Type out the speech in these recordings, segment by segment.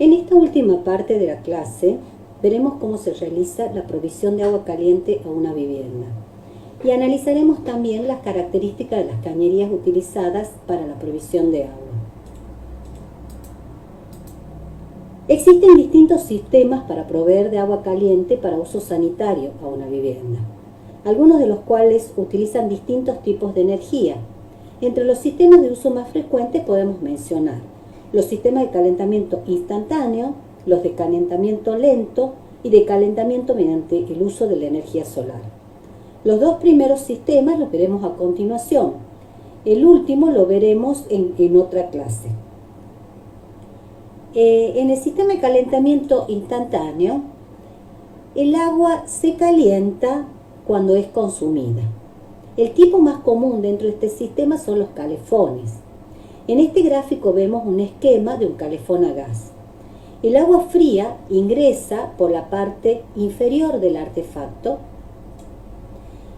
En esta última parte de la clase veremos cómo se realiza la provisión de agua caliente a una vivienda y analizaremos también las características de las cañerías utilizadas para la provisión de agua. Existen distintos sistemas para proveer de agua caliente para uso sanitario a una vivienda, algunos de los cuales utilizan distintos tipos de energía. Entre los sistemas de uso más frecuentes podemos mencionar los sistemas de calentamiento instantáneo, los de calentamiento lento y de calentamiento mediante el uso de la energía solar. Los dos primeros sistemas los veremos a continuación. El último lo veremos en otra clase. En el sistema de calentamiento instantáneo, el agua se calienta cuando es consumida. El tipo más común dentro de este sistema son los calefones. En este gráfico vemos un esquema de un calefón a gas. El agua fría ingresa por la parte inferior del artefacto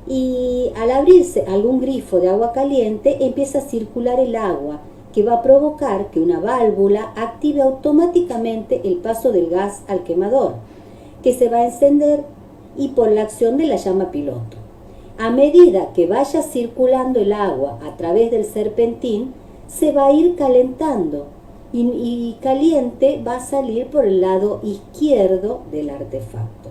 y al abrirse algún grifo de agua caliente empieza a circular el agua, que va a provocar que una válvula active automáticamente el paso del gas al quemador, que se va a encender y por la acción de la llama piloto. A medida que vaya circulando el agua a través del serpentín, se va a ir calentando y caliente va a salir por el lado izquierdo del artefacto.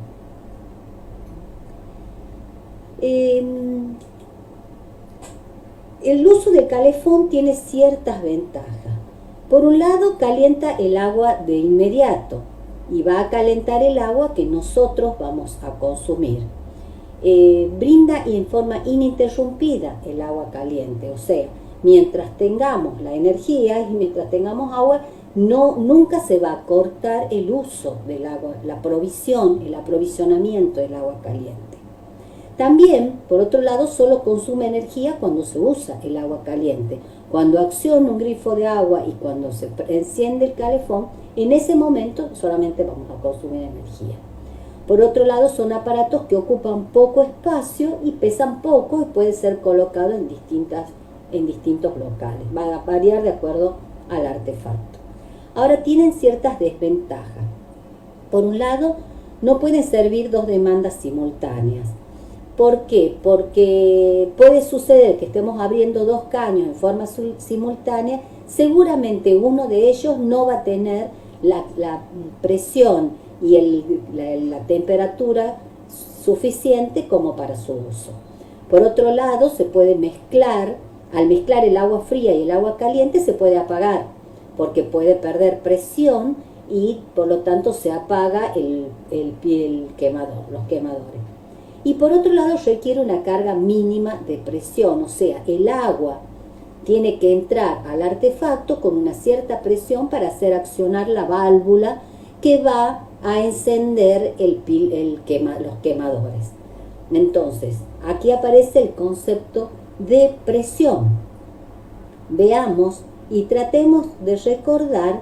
El uso del calefón tiene ciertas ventajas. Por un lado, calienta el agua de inmediato y va a calentar el agua que nosotros vamos a consumir. Brinda en forma ininterrumpida el agua caliente, o sea, mientras tengamos la energía y mientras tengamos agua, nunca se va a cortar el uso del agua, la provisión, el aprovisionamiento del agua caliente. También, por otro lado, solo consume energía cuando se usa el agua caliente. Cuando acciona un grifo de agua y cuando se enciende el calefón, en ese momento solamente vamos a consumir energía. Por otro lado, son aparatos que ocupan poco espacio y pesan poco y pueden ser colocados en distintos locales. Va a variar de acuerdo al artefacto. Ahora tienen ciertas desventajas. Por un lado, no pueden servir dos demandas simultáneas. ¿Por qué? Porque puede suceder que estemos abriendo dos caños en forma simultánea, seguramente uno de ellos no va a tener la presión y la temperatura suficiente como para su uso. Por otro lado, se puede mezclar, al mezclar el agua fría y el agua caliente se puede apagar, porque puede perder presión y por lo tanto se apaga el quemador, los quemadores. Y por otro lado requiere una carga mínima de presión, o sea, el agua tiene que entrar al artefacto con una cierta presión para hacer accionar la válvula que va a encender los quemadores. Entonces, aquí aparece el concepto de presión. Veamos y tratemos de recordar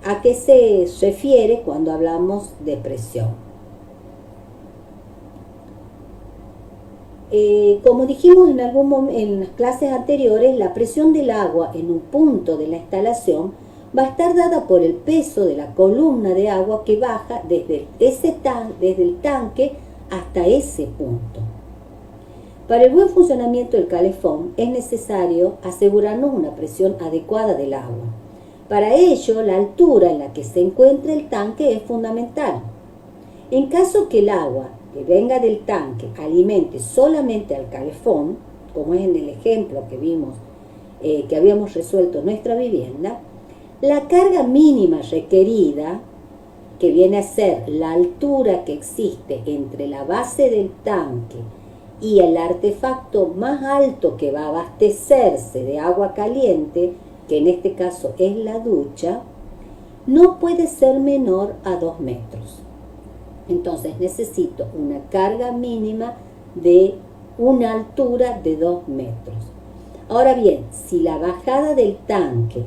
a qué se refiere cuando hablamos de presión. Como dijimos en las clases anteriores, la presión del agua en un punto de la instalación va a estar dada por el peso de la columna de agua que baja desde el tanque hasta ese punto. Para el buen funcionamiento del calefón es necesario asegurarnos una presión adecuada del agua. Para ello, la altura en la que se encuentra el tanque es fundamental. En caso que el agua que venga del tanque alimente solamente al calefón, como es en el ejemplo que vimos, que habíamos resuelto en nuestra vivienda, la carga mínima requerida, que viene a ser la altura que existe entre la base del tanque y el artefacto más alto que va a abastecerse de agua caliente, que en este caso es la ducha, no puede ser menor a 2 metros. Entonces necesito una carga mínima de una altura de 2 metros. Ahora bien, si la bajada del tanque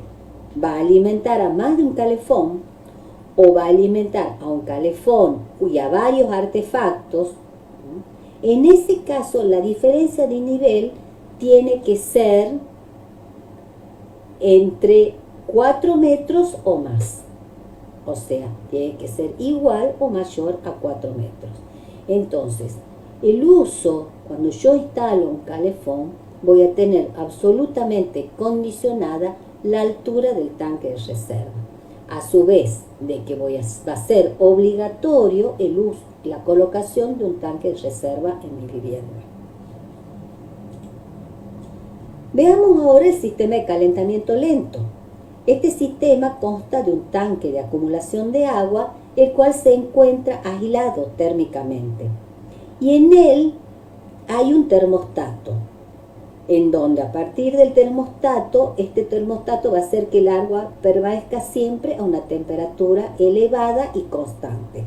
va a alimentar a más de un calefón o va a alimentar a un calefón y a varios artefactos, en ese caso la diferencia de nivel tiene que ser entre 4 metros o más. O sea, tiene que ser igual o mayor a 4 metros. Entonces, el uso, cuando yo instalo un calefón, voy a tener absolutamente condicionada la altura del tanque de reserva. A su vez, de que va a ser obligatorio el uso, la colocación de un tanque de reserva en mi vivienda. Veamos ahora el sistema de calentamiento lento. Este sistema consta de un tanque de acumulación de agua, el cual se encuentra aislado térmicamente. Y en él hay un termostato, en donde a partir del termostato, este termostato va a hacer que el agua permanezca siempre a una temperatura elevada y constante.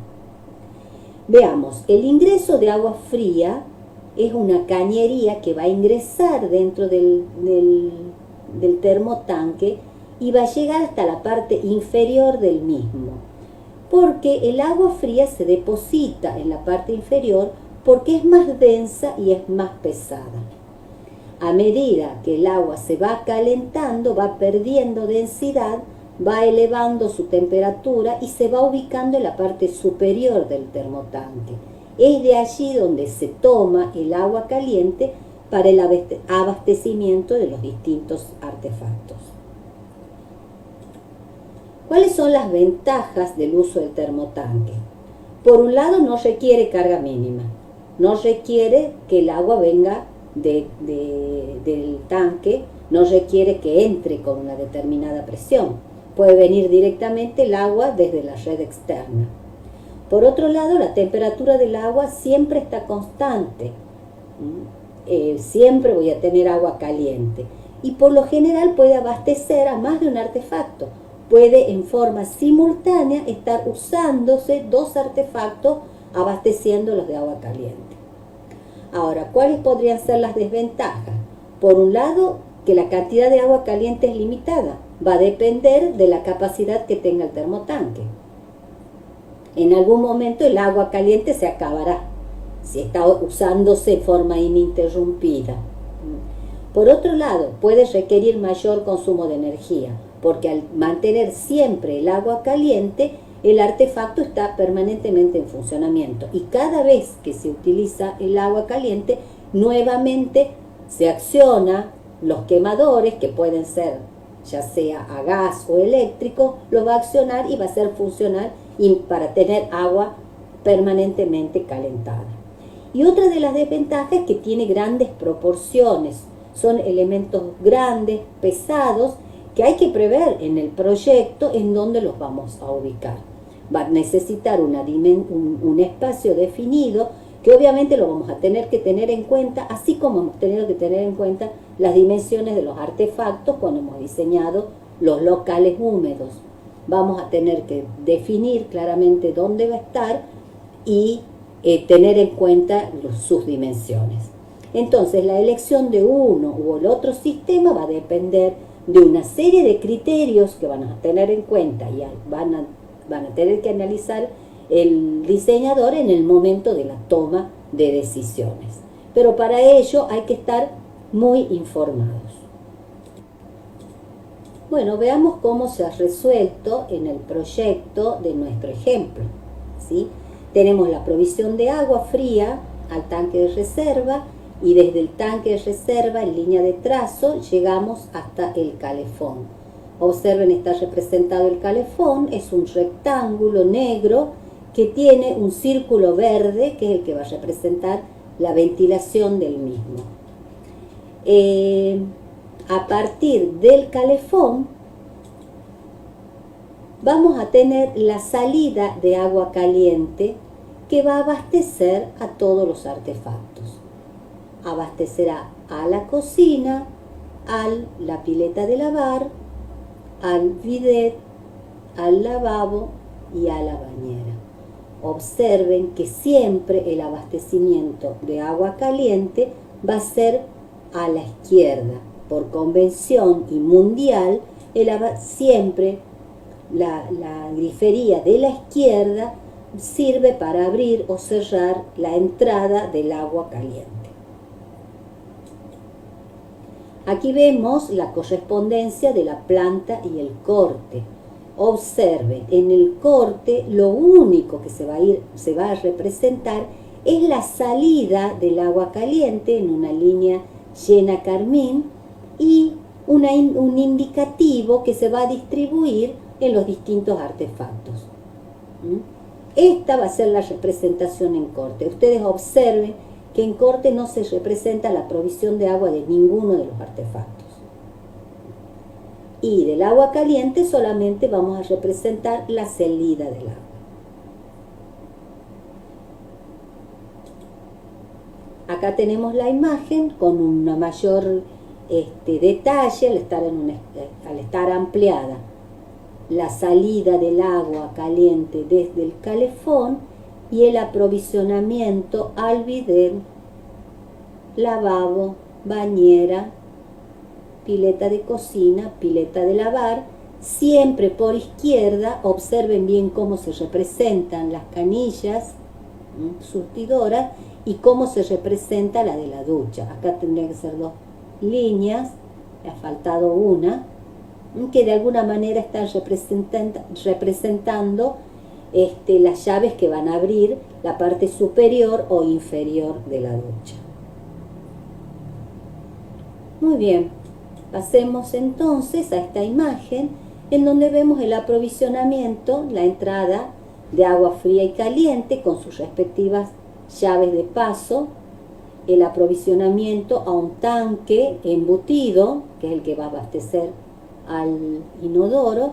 Veamos, el ingreso de agua fría es una cañería que va a ingresar dentro del termotanque y va a llegar hasta la parte inferior del mismo, porque el agua fría se deposita en la parte inferior porque es más densa y es más pesada. A medida que el agua se va calentando, va perdiendo densidad, va elevando su temperatura y se va ubicando en la parte superior del termotanque. Es de allí donde se toma el agua caliente para el abastecimiento de los distintos artefactos. ¿Cuáles son las ventajas del uso del termotanque? Por un lado, no requiere carga mínima. No requiere que el agua venga del tanque, no requiere que entre con una determinada presión. Puede venir directamente el agua desde la red externa. Por otro lado, la temperatura del agua siempre está constante. Siempre voy a tener agua caliente. Y por lo general puede abastecer a más de un artefacto. Puede en forma simultánea estar usándose 2 artefactos abasteciéndolos de agua caliente. Ahora, ¿cuáles podrían ser las desventajas? Por un lado, que la cantidad de agua caliente es limitada. Va a depender de la capacidad que tenga el termotanque. En algún momento el agua caliente se acabará, si está usándose en forma ininterrumpida. Por otro lado, puede requerir mayor consumo de energía, porque al mantener siempre el agua caliente, el artefacto está permanentemente en funcionamiento. Y cada vez que se utiliza el agua caliente, nuevamente se acciona los quemadores, que pueden ser ya sea a gas o eléctrico, lo va a accionar y va a ser funcional para tener agua permanentemente calentada. Y otra de las desventajas es que tiene grandes proporciones. Son elementos grandes, pesados, que hay que prever en el proyecto en dónde los vamos a ubicar. Va a necesitar un espacio definido, que obviamente lo vamos a tener que tener en cuenta, así como hemos tenido que tener en cuenta las dimensiones de los artefactos cuando hemos diseñado los locales húmedos. Vamos a tener que definir claramente dónde va a estar y tener en cuenta sus dimensiones. Entonces, la elección de uno u el otro sistema va a depender de una serie de criterios que van a tener en cuenta y van a tener que analizar el diseñador en el momento de la toma de decisiones. Pero para ello hay que estar muy informados. Bueno, veamos cómo se ha resuelto en el proyecto de nuestro ejemplo, ¿sí? Tenemos la provisión de agua fría al tanque de reserva y desde el tanque de reserva en línea de trazo llegamos hasta el calefón. Observen, está representado el calefón, es un rectángulo negro que tiene un círculo verde, que es el que va a representar la ventilación del mismo. A partir del calefón vamos a tener la salida de agua caliente que va a abastecer a todos los artefactos. Abastecerá a la cocina, a la pileta de lavar, al bidet, al lavabo y a la bañera. Observen que siempre el abastecimiento de agua caliente va a ser a la izquierda. Por convención y mundial, siempre la grifería de la izquierda sirve para abrir o cerrar la entrada del agua caliente. Aquí vemos la correspondencia de la planta y el corte. Observe, en el corte lo único que se va a representar es la salida del agua caliente en una línea llena carmín y un indicativo que se va a distribuir en los distintos artefactos. Esta va a ser la representación en corte. Ustedes observen que en corte no se representa la provisión de agua de ninguno de los artefactos. Y del agua caliente solamente vamos a representar la salida del agua. Acá tenemos la imagen con una mayor detalle al estar ampliada la salida del agua caliente desde el calefón y el aprovisionamiento al bidet, lavabo, bañera, pileta de cocina, pileta de lavar, siempre por izquierda. Observen bien cómo se representan las canillas surtidoras y cómo se representa la de la ducha. Acá tendría que ser dos líneas, me ha faltado una, que de alguna manera están representando las llaves que van a abrir la parte superior o inferior de la ducha. Muy bien, pasemos entonces a esta imagen en donde vemos el aprovisionamiento, la entrada de agua fría y caliente con sus respectivas llaves de paso, el aprovisionamiento a un tanque embutido, que es el que va a abastecer al inodoro,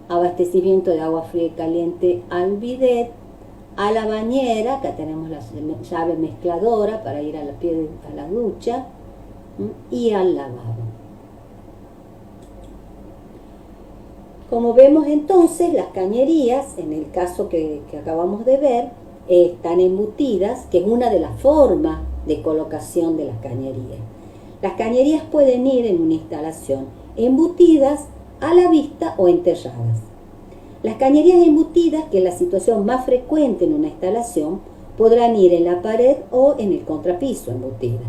abastecimiento de agua fría y caliente al bidet, a la bañera, acá tenemos la llave mezcladora para ir a la ducha, y al lavabo. Como vemos entonces, las cañerías, en el caso que acabamos de ver, están embutidas, que es una de las formas de colocación de las cañerías. Las cañerías pueden ir en una instalación embutidas, a la vista o enterradas. Las cañerías embutidas, que es la situación más frecuente en una instalación, podrán ir en la pared o en el contrapiso embutida.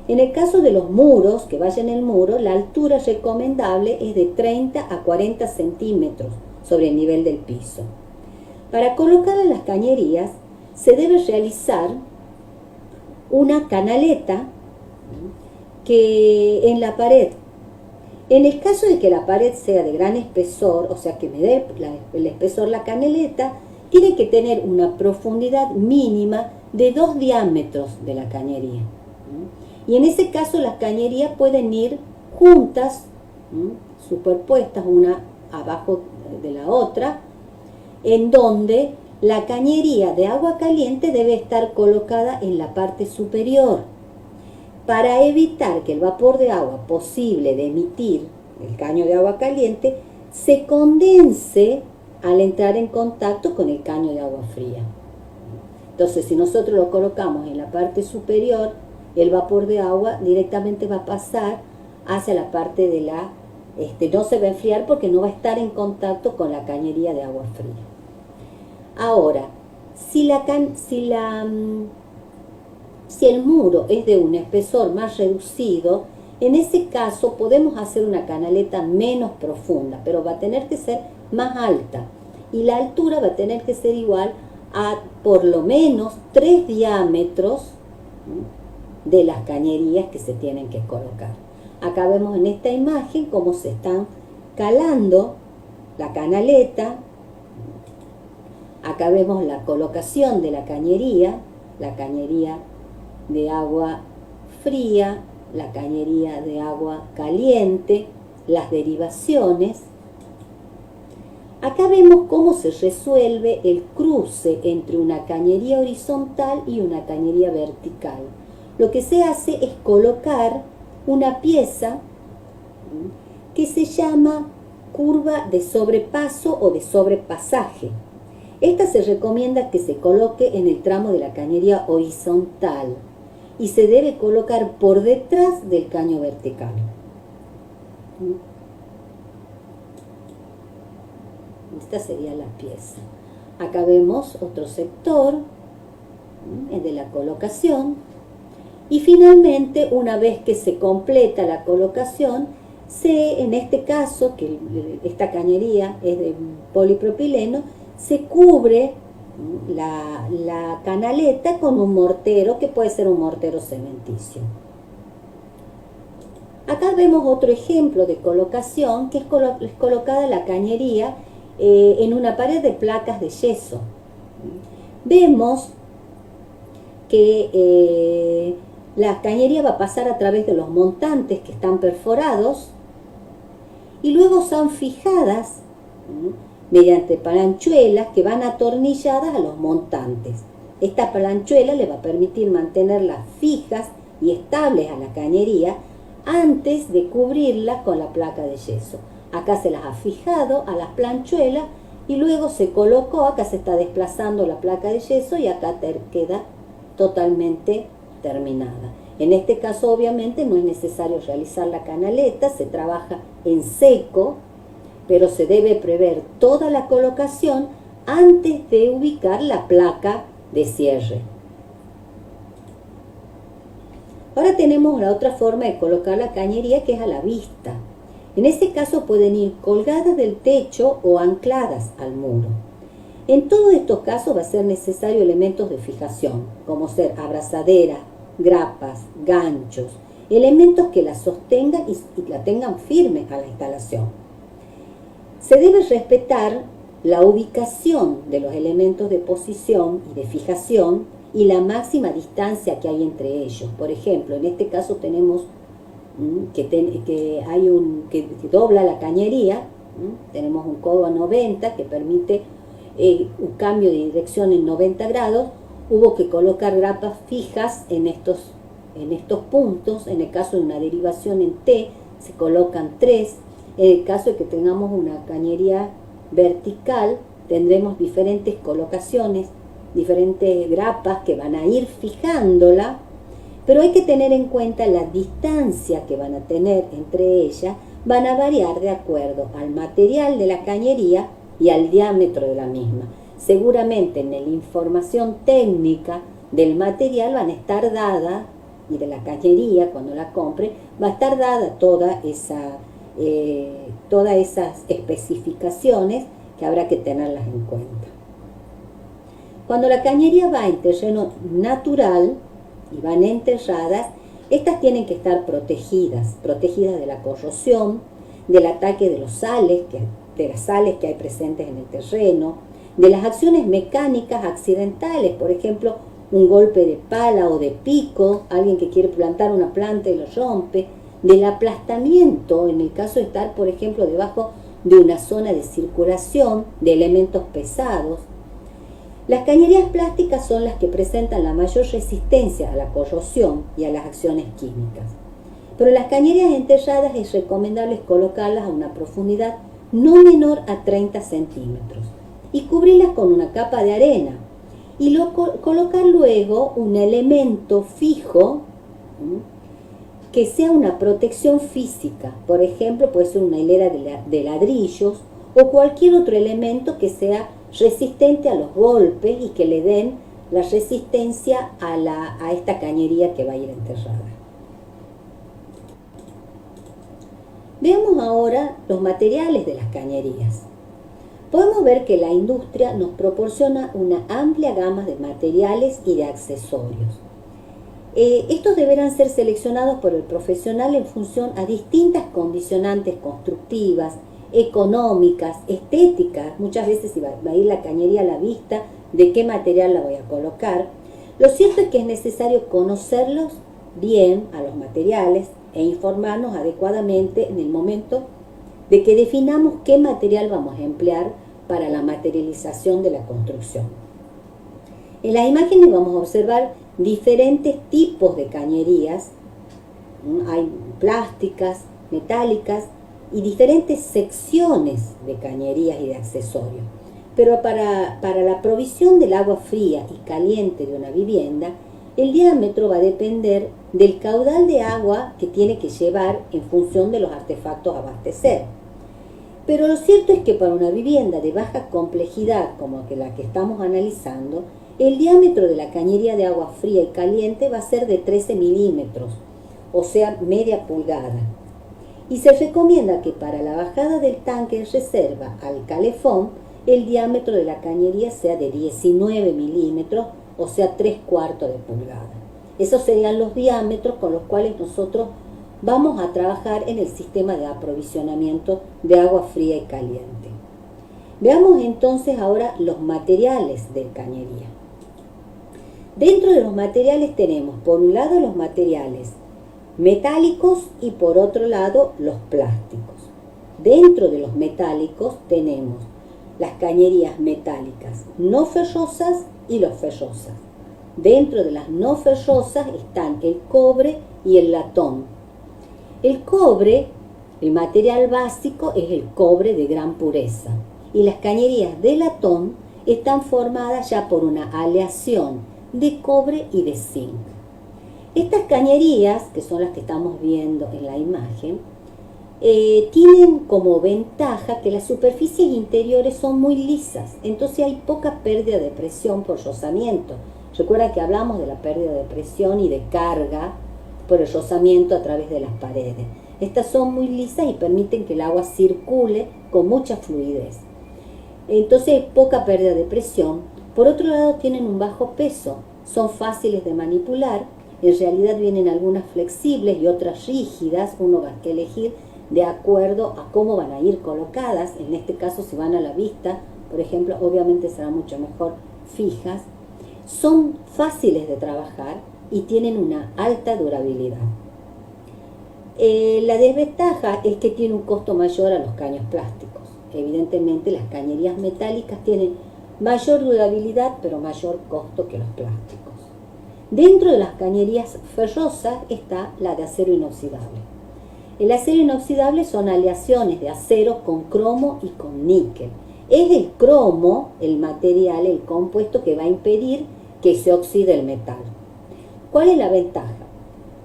En el caso de los muros, que vayan en el muro, la altura recomendable es de 30 a 40 centímetros sobre el nivel del piso. Para colocar en las cañerías se debe realizar una canaleta que en la pared. En el caso de que la pared sea de gran espesor, o sea que me dé el espesor la canaleta, tiene que tener una profundidad mínima de 2 diámetros de la cañería. Y en ese caso las cañerías pueden ir juntas, superpuestas una abajo de la otra, en donde la cañería de agua caliente debe estar colocada en la parte superior, para evitar que el vapor de agua posible de emitir el caño de agua caliente se condense al entrar en contacto con el caño de agua fría. Entonces, si nosotros lo colocamos en la parte superior, el vapor de agua directamente va a pasar hacia la parte de la... no se va a enfriar porque no va a estar en contacto con la cañería de agua fría. Ahora, si el muro es de un espesor más reducido, en ese caso podemos hacer una canaleta menos profunda, pero va a tener que ser más alta. Y la altura va a tener que ser igual a por lo menos 3 diámetros de las cañerías que se tienen que colocar. Acá vemos en esta imagen cómo se están calando la canaleta. Acá vemos la colocación de la cañería de agua fría, la cañería de agua caliente, las derivaciones. Acá vemos cómo se resuelve el cruce entre una cañería horizontal y una cañería vertical. Lo que se hace es colocar una pieza que se llama curva de sobrepaso o de sobrepasaje. Esta se recomienda que se coloque en el tramo de la cañería horizontal y se debe colocar por detrás del caño vertical. Esta sería la pieza. Acá vemos otro sector de la colocación. Y finalmente, una vez que se completa la colocación, en este caso, que esta cañería es de polipropileno, se cubre la canaleta con un mortero, que puede ser un mortero cementicio. Acá vemos otro ejemplo de colocación, que es colocada la cañería en una pared de placas de yeso. Vemos que la cañería va a pasar a través de los montantes que están perforados y luego son fijadas mediante palanchuelas que van atornilladas a los montantes. Esta palanchuela le va a permitir mantenerlas fijas y estables a la cañería antes de cubrirla con la placa de yeso. Acá se las ha fijado a las planchuelas y luego se colocó, acá se está desplazando la placa de yeso y acá queda totalmente terminada. En este caso obviamente no es necesario realizar la canaleta, se trabaja en seco, pero se debe prever toda la colocación antes de ubicar la placa de cierre. Ahora tenemos la otra forma de colocar la cañería, que es a la vista. En este caso pueden ir colgadas del techo o ancladas al muro. En todos estos casos va a ser necesario elementos de fijación, como ser abrazaderas, grapas, ganchos, elementos que la sostengan y la tengan firme a la instalación. Se debe respetar la ubicación de los elementos de posición y de fijación y la máxima distancia que hay entre ellos. Por ejemplo, en este caso tenemos que dobla la cañería, tenemos un codo a 90 que permite un cambio de dirección en 90 grados. Hubo que colocar grapas fijas en estos puntos. En el caso de una derivación en T se colocan 3. En el caso de que tengamos una cañería vertical tendremos diferentes colocaciones, diferentes grapas que van a ir fijándola, pero hay que tener en cuenta la distancia que van a tener entre ellas. Van a variar de acuerdo al material de la cañería y al diámetro de la misma. Seguramente en la información técnica del material van a estar dadas, y de la cañería cuando la compre, va a estar dada todas esas especificaciones que habrá que tenerlas en cuenta. Cuando la cañería va en terreno natural y van enterradas, estas tienen que estar protegidas de la corrosión, del ataque de las sales que hay presentes en el terreno, de las acciones mecánicas accidentales, por ejemplo, un golpe de pala o de pico, alguien que quiere plantar una planta y lo rompe, del aplastamiento en el caso de estar, por ejemplo, debajo de una zona de circulación de elementos pesados. Las cañerías plásticas son las que presentan la mayor resistencia a la corrosión y a las acciones químicas. Pero las cañerías enterradas es recomendable colocarlas a una profundidad no menor a 30 centímetros y cubrirlas con una capa de arena y colocar luego un elemento fijo que sea una protección física. Por ejemplo, puede ser una hilera de ladrillos o cualquier otro elemento que sea resistente a los golpes y que le den la resistencia a esta cañería que va a ir enterrada. Veamos ahora los materiales de las cañerías. Podemos ver que la industria nos proporciona una amplia gama de materiales y de accesorios. Estos deberán ser seleccionados por el profesional en función a distintas condicionantes constructivas, económicas, estéticas. Muchas veces va a ir la cañería a la vista de qué material la voy a colocar. Lo cierto es que es necesario conocerlos bien a los materiales e informarnos adecuadamente en el momento de que definamos qué material vamos a emplear para la materialización de la construcción. En las imágenes vamos a observar diferentes tipos de cañerías. Hay plásticas, metálicas y diferentes secciones de cañerías y de accesorios. Pero para la provisión del agua fría y caliente de una vivienda, el diámetro va a depender del caudal de agua que tiene que llevar en función de los artefactos a abastecer. Pero lo cierto es que para una vivienda de baja complejidad como la que estamos analizando, El diámetro de la cañería de agua fría y caliente va a ser de 13 milímetros, o sea, media pulgada. Y se recomienda que para la bajada del tanque en reserva al calefón, el diámetro de la cañería sea de 19 milímetros, o sea, 3/4 de pulgada. Esos serían los diámetros con los cuales nosotros vamos a trabajar en el sistema de aprovisionamiento de agua fría y caliente. Veamos entonces ahora los materiales de cañería. Dentro de los materiales tenemos, por un lado, los materiales metálicos y por otro lado, los plásticos. Dentro de los metálicos tenemos las cañerías metálicas no ferrosas y los ferrosas. Dentro de las no ferrosas están el cobre y el latón. El cobre, el material básico, es el cobre de gran pureza. Y las cañerías de latón están formadas ya por una aleación de cobre y de zinc. Estas cañerías, que son las que estamos viendo en la imagen, tienen como ventaja que las superficies interiores son muy lisas, entonces hay poca pérdida de presión por rozamiento. Recuerda que hablamos de la pérdida de presión y de carga por el rozamiento a través de las paredes. Estas son muy lisas y permiten que el agua circule con mucha fluidez. Entonces hay poca pérdida de presión. Por otro lado, tienen un bajo peso, son fáciles de manipular. En realidad vienen algunas flexibles y otras rígidas, uno va a elegir de acuerdo a cómo van a ir colocadas. En este caso, si van a la vista, por ejemplo, obviamente será mucho mejor fijas. Son fáciles de trabajar y tienen una alta durabilidad. La desventaja es que tiene un costo mayor a los caños plásticos. Evidentemente, las cañerías metálicas tienen mayor durabilidad, pero mayor costo que los plásticos. Dentro de las cañerías ferrosas está la de acero inoxidable. El acero inoxidable son aleaciones de acero con cromo y con níquel. Es el cromo, el material, el compuesto que va a impedir que se oxide el metal. ¿Cuál es la ventaja?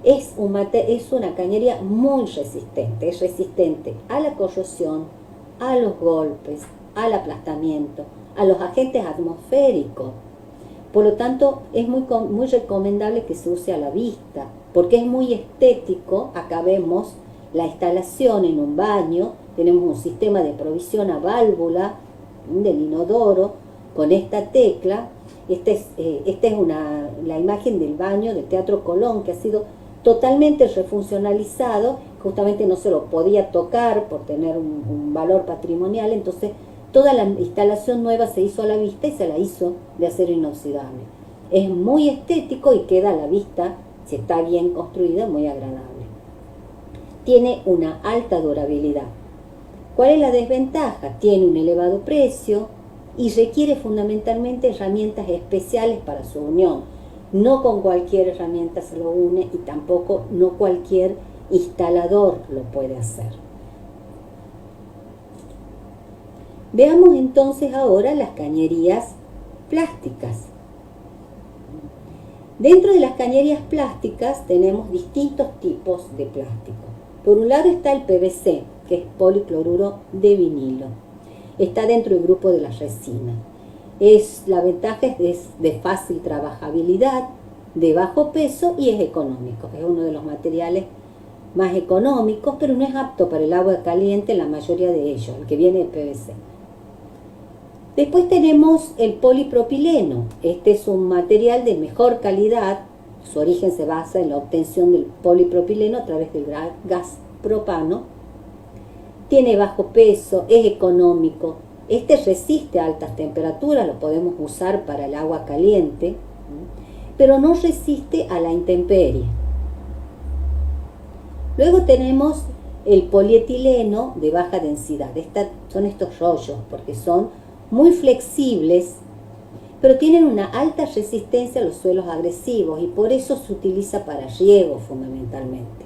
Es una cañería muy resistente. Es resistente a la corrosión, a los golpes, al aplastamiento, a los agentes atmosféricos. Por lo tanto, es muy recomendable que se use a la vista, porque es muy estético. Acá vemos la instalación en un baño, tenemos un sistema de provisión a válvula del inodoro con esta tecla. Esta es la imagen del baño del Teatro Colón, que ha sido totalmente refuncionalizado. Justamente no se lo podía tocar por tener un valor patrimonial, entonces toda la instalación nueva se hizo a la vista y se la hizo de acero inoxidable. Es muy estético y queda a la vista, si está bien construida, muy agradable. Tiene una alta durabilidad. ¿Cuál es la desventaja? Tiene un elevado precio y requiere fundamentalmente herramientas especiales para su unión. No con cualquier herramienta se lo une y tampoco no cualquier instalador lo puede hacer. Veamos entonces ahora las cañerías plásticas. Dentro de las cañerías plásticas tenemos distintos tipos de plástico. Por un lado está el PVC, que es policloruro de vinilo. Está dentro del grupo de las resinas. La ventaja es de fácil trabajabilidad, de bajo peso y es económico. Es uno de los materiales más económicos, pero no es apto para el agua caliente en la mayoría de ellos, el que viene de PVC. Después tenemos el polipropileno. Este es un material de mejor calidad. Su origen se basa en la obtención del polipropileno a través del gas propano. Tiene bajo peso, es económico. Este resiste a altas temperaturas, lo podemos usar para el agua caliente, pero no resiste a la intemperie. Luego tenemos el polietileno de baja densidad. Son estos rollos, porque son muy flexibles, pero tienen una alta resistencia a los suelos agresivos y por eso se utiliza para riego fundamentalmente.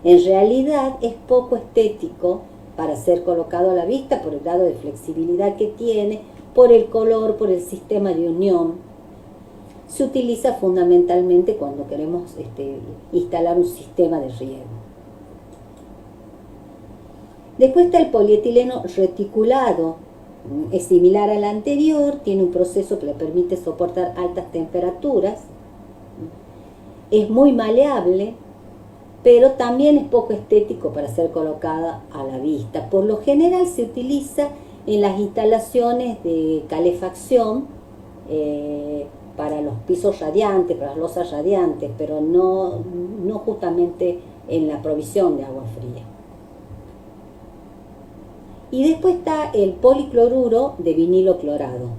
En realidad es poco estético para ser colocado a la vista por el grado de flexibilidad que tiene, por el color, por el sistema de unión. Se utiliza fundamentalmente cuando queremos instalar un sistema de riego. Después está el polietileno reticulado, Es similar al anterior, tiene un proceso que le permite soportar altas temperaturas, es muy maleable, pero también es poco estético para ser colocada a la vista. Por lo general se utiliza en las instalaciones de calefacción, para los pisos radiantes, para las losas radiantes, pero no justamente en la provisión de agua fría. Y después está el policloruro de vinilo clorado.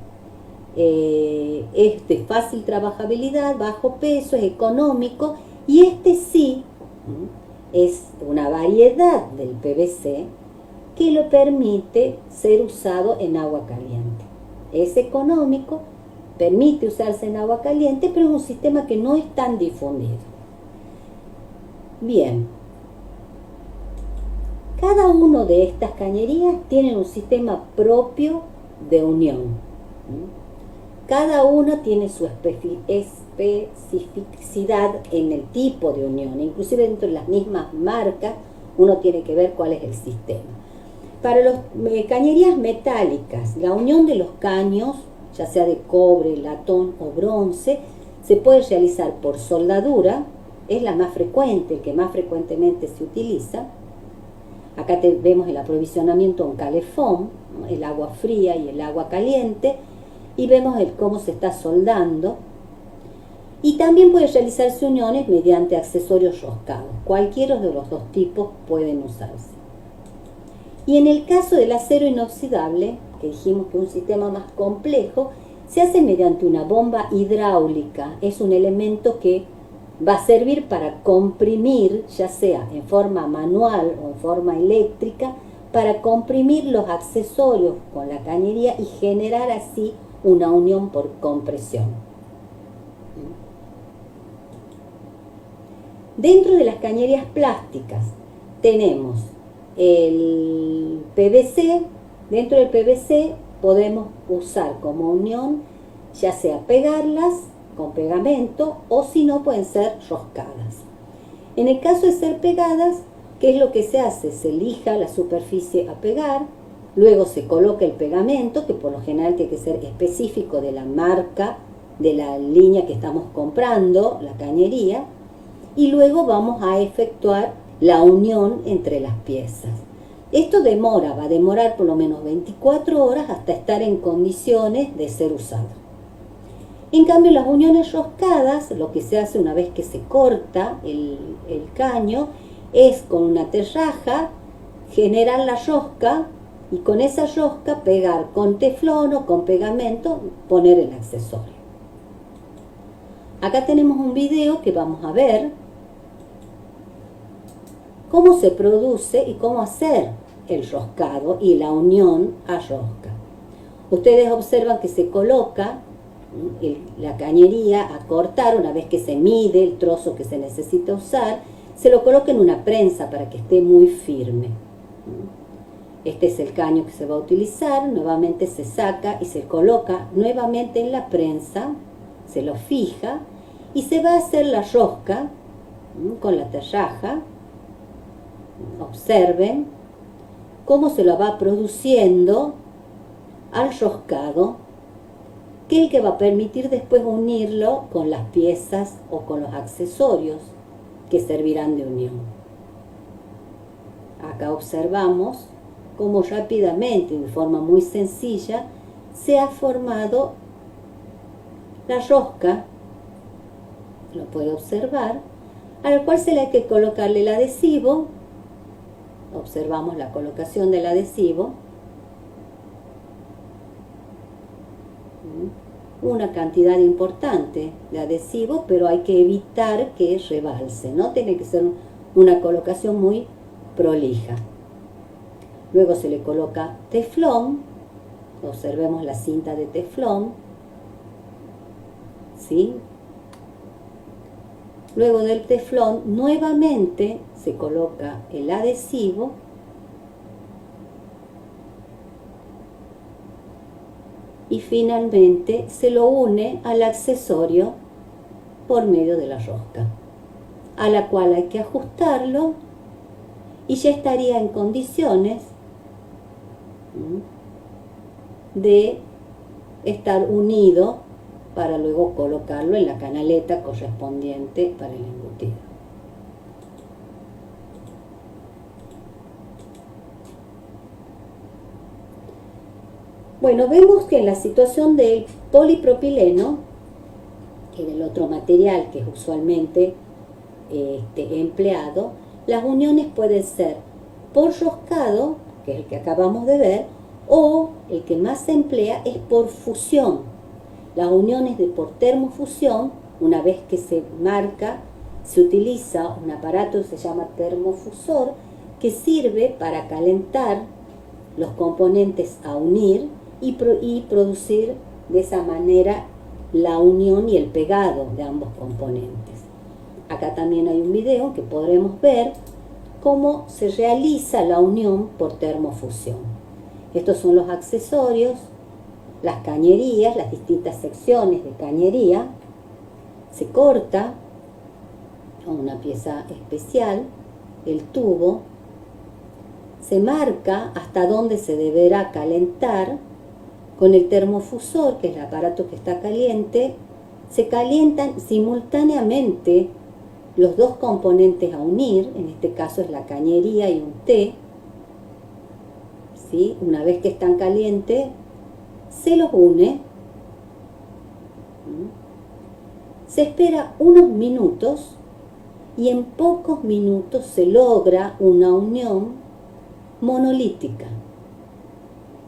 Es de fácil trabajabilidad, bajo peso, es económico, y este sí es una variedad del PVC que lo permite ser usado en agua caliente. Es económico, permite usarse en agua caliente, pero es un sistema que no es tan difundido. Bien, cada uno de estas cañerías tiene un sistema propio de unión. Cada una tiene su especificidad en el tipo de unión, inclusive dentro de las mismas marcas uno tiene que ver cuál es el sistema. Para las cañerías metálicas, la unión de los caños, ya sea de cobre, latón o bronce, se puede realizar por soldadura, es la más frecuente, el que más frecuentemente se utiliza. Acá vemos el aprovisionamiento en calefón, ¿no? El agua fría y el agua caliente, y vemos cómo se está soldando. Y también puede realizarse uniones mediante accesorios roscados. Cualquiera de los dos tipos pueden usarse. Y en el caso del acero inoxidable, que dijimos que es un sistema más complejo, se hace mediante una bomba hidráulica. Es un elemento que va a servir para comprimir, ya sea en forma manual o en forma eléctrica, para comprimir los accesorios con la cañería y generar así una unión por compresión. Dentro de las cañerías plásticas tenemos el PVC. Dentro del PVC podemos usar como unión, ya sea pegarlas con pegamento o si no pueden ser roscadas. En el caso de ser pegadas, ¿qué es lo que se hace? Se lija la superficie a pegar, luego se coloca el pegamento, que por lo general tiene que ser específico de la marca, de la línea que estamos comprando, la cañería, y luego vamos a efectuar la unión entre las piezas. Esto va a demorar por lo menos 24 horas hasta estar en condiciones de ser usado. En cambio, las uniones roscadas, lo que se hace una vez que se corta el caño, es con una terraja generar la rosca y con esa rosca pegar con teflón o con pegamento, poner el accesorio. Acá tenemos un video que vamos a ver cómo se produce y cómo hacer el roscado y la unión a rosca. Ustedes observan que se coloca la cañería a cortar una vez que se mide el trozo que se necesita usar, se lo coloca en una prensa para que esté muy firme. Este es el caño que se va a utilizar, nuevamente se saca y se coloca nuevamente en la prensa, se lo fija y se va a hacer la rosca con la terraja. Observen cómo se lo va produciendo al roscado, que es el que va a permitir después unirlo con las piezas o con los accesorios que servirán de unión. Acá observamos cómo rápidamente y de forma muy sencilla se ha formado la rosca, lo puede observar, al cual se le hay que colocarle el adhesivo. Observamos la colocación del adhesivo, una cantidad importante de adhesivo, pero hay que evitar que rebalse, ¿no? Tiene que ser una colocación muy prolija. Luego se le coloca teflón, observemos la cinta de teflón, ¿sí? Luego del teflón nuevamente se coloca el adhesivo y finalmente se lo une al accesorio por medio de la rosca, a la cual hay que ajustarlo y ya estaría en condiciones de estar unido para luego colocarlo en la canaleta correspondiente para el embutido. Bueno, vemos que en la situación del polipropileno, que del otro material que es usualmente empleado, las uniones pueden ser por roscado, que es el que acabamos de ver, o el que más se emplea es por fusión. Las uniones de por termofusión, una vez que se marca, se utiliza un aparato que se llama termofusor, que sirve para calentar los componentes a unir y producir de esa manera la unión y el pegado de ambos componentes. Acá también hay un video que podremos ver cómo se realiza la unión por termofusión. Estos son los accesorios, las cañerías, las distintas secciones de cañería. Se corta con una pieza especial el tubo, se marca hasta dónde se deberá calentar. Con el termofusor, que es el aparato que está caliente, se calientan simultáneamente los dos componentes a unir, en este caso es la cañería y un té. ¿Sí? Una vez que están calientes, se los une. Se espera unos minutos y en pocos minutos se logra una unión monolítica.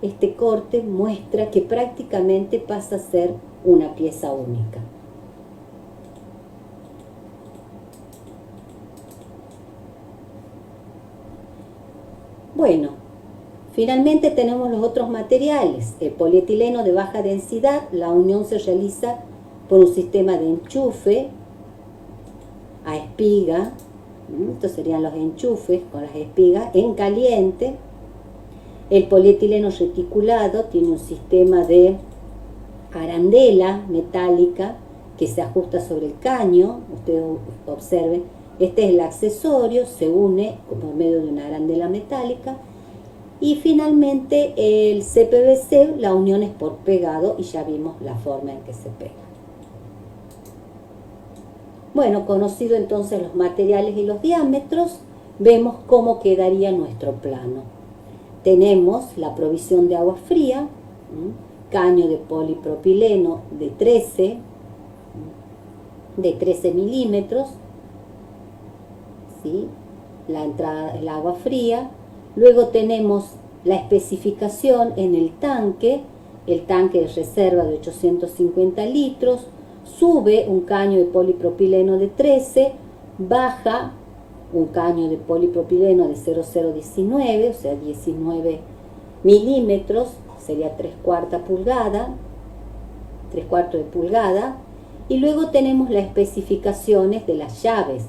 Este corte muestra que prácticamente pasa a ser una pieza única. Bueno, finalmente tenemos los otros materiales. El polietileno de baja densidad, la unión se realiza por un sistema de enchufe a espiga. Estos serían los enchufes con las espigas en caliente. El polietileno reticulado tiene un sistema de arandela metálica que se ajusta sobre el caño. Ustedes observen, este es el accesorio, se une por medio de una arandela metálica. Y finalmente el CPVC, la unión es por pegado y ya vimos la forma en que se pega. Bueno, conocido entonces los materiales y los diámetros, vemos cómo quedaría nuestro plano. Tenemos la provisión de agua fría, caño de polipropileno de 13 milímetros, ¿sí? La entrada del agua fría. Luego tenemos la especificación en el tanque de reserva de 850 litros, sube un caño de polipropileno de 13, baja un caño de polipropileno de 0019, o sea 19 milímetros, sería 3/4 pulgada, 3/4 de pulgada, y luego tenemos las especificaciones de las llaves,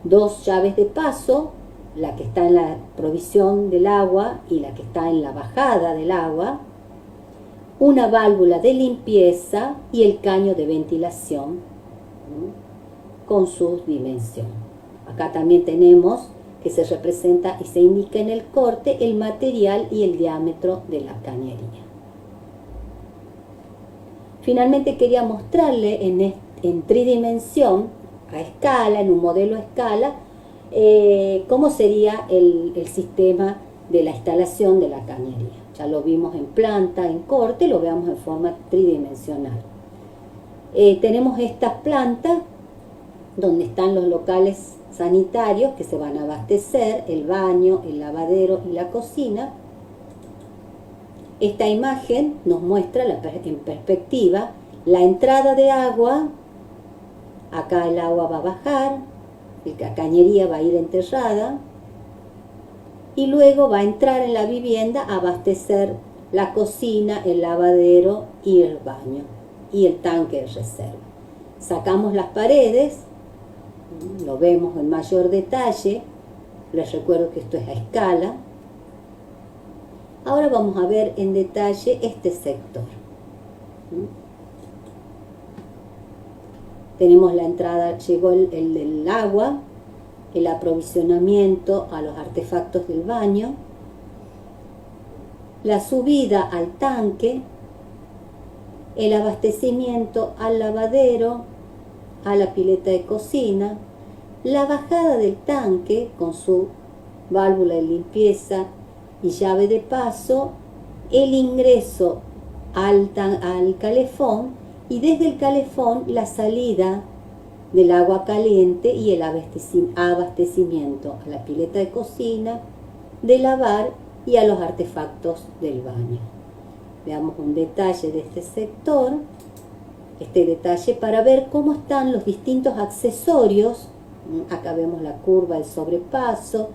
2 llaves de paso, la que está en la provisión del agua y la que está en la bajada del agua, una válvula de limpieza y el caño de ventilación con sus dimensiones. Acá también tenemos que se representa y se indica en el corte el material y el diámetro de la cañería. Finalmente quería mostrarle en tridimensión, a escala, en un modelo a escala, cómo sería el sistema de la instalación de la cañería. Ya lo vimos en planta, en corte, lo veamos en forma tridimensional. Tenemos esta planta donde están los locales sanitarios que se van a abastecer, el baño, el lavadero y la cocina. Esta imagen nos muestra en perspectiva la entrada de agua. Acá el agua va a bajar, la cañería va a ir enterrada y luego va a entrar en la vivienda a abastecer la cocina, el lavadero y el baño y el tanque de reserva. Sacamos las paredes, lo vemos en mayor detalle. Les recuerdo que esto es a escala. Ahora vamos a ver en detalle este sector. Tenemos la entrada, llegó el agua, el aprovisionamiento a los artefactos del baño, la subida al tanque, el abastecimiento al lavadero, a la pileta de cocina, la bajada del tanque con su válvula de limpieza y llave de paso, el ingreso al calefón y desde el calefón la salida del agua caliente y el abastecimiento a la pileta de cocina, de lavar y a los artefactos del baño. Veamos un detalle de este sector, para ver cómo están los distintos accesorios. Acá vemos la curva del sobrepaso,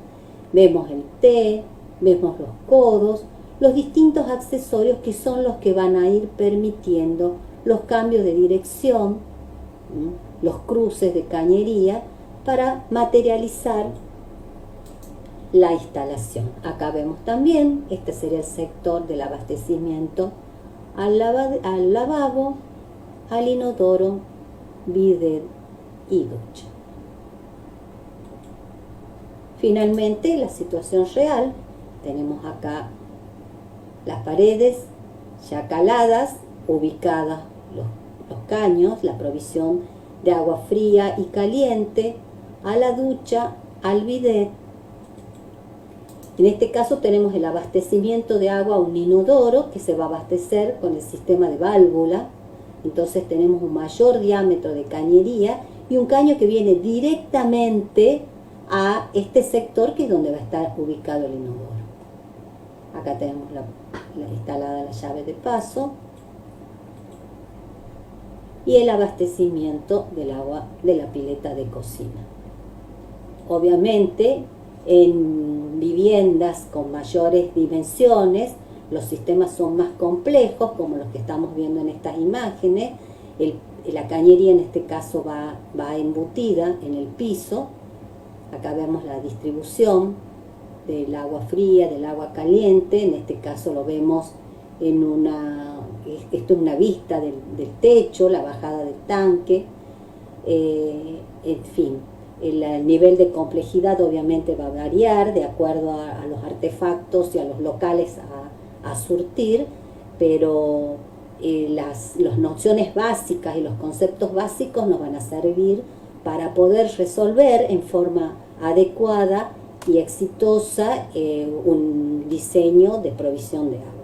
vemos el T, vemos los codos, los distintos accesorios que son los que van a ir permitiendo los cambios de dirección, los cruces de cañería para materializar la instalación. Acá vemos también, este sería el sector del abastecimiento al lavabo, al inodoro, bidet y ducha. Finalmente, la situación real, tenemos acá las paredes ya caladas, ubicadas los caños, la provisión de agua fría y caliente, a la ducha, al bidet. En este caso tenemos el abastecimiento de agua a un inodoro que se va a abastecer con el sistema de válvula. Entonces tenemos un mayor diámetro de cañería y un caño que viene directamente a este sector, que es donde va a estar ubicado el inodoro. Acá tenemos instalada la llave de paso y el abastecimiento del agua de la pileta de cocina. Obviamente, en viviendas con mayores dimensiones, los sistemas son más complejos, como los que estamos viendo en estas imágenes. La cañería en este caso va embutida en el piso. Acá vemos la distribución del agua fría, del agua caliente. En este caso lo vemos esto es una vista del techo, la bajada del tanque. En fin, el nivel de complejidad obviamente va a variar de acuerdo a los artefactos y a los locales a surtir, pero las nociones básicas y los conceptos básicos nos van a servir para poder resolver en forma adecuada y exitosa un diseño de provisión de agua.